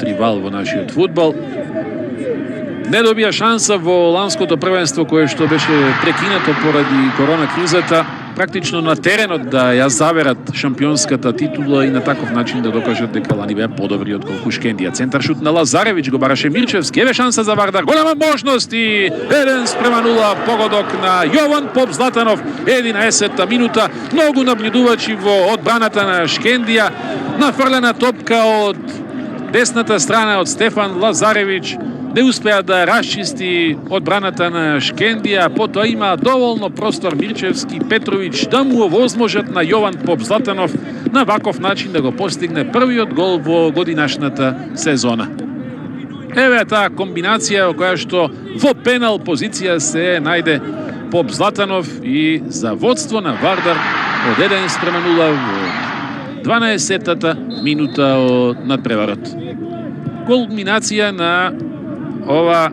rival во нашиот фудбал. Не добија шанса во ланското првенство кое што беше прекинато поради корона кризата, практично на теренот да ја заверат шампионската титула и на таков начин да докажат дека лани беа подобри од колку Шкендија. Центар шут на Лазаревиќ, го бараше Мирчевски, еве шанса за Вардар, голема можност и 1:0 погодок на Јован Поп Златанов, 11-та минута. Многу набљудувачи во одбраната на Шкендија, нафрлена топка од десната страна од Стефан Лазаревиќ, не успеа да расчисти одбраната на Шкендија, потоа има доволно простор Мирчевски и Петровиќ да му овозможат на Јован Поп Златанов на ваков начин да го постигне првиот гол во годинашната сезона. Еве таа комбинација која што во пенал позиција се најде Поп Златанов и за водство на Вардар од 1:0 во 12-та минута од надпреварот. Кулминација на ова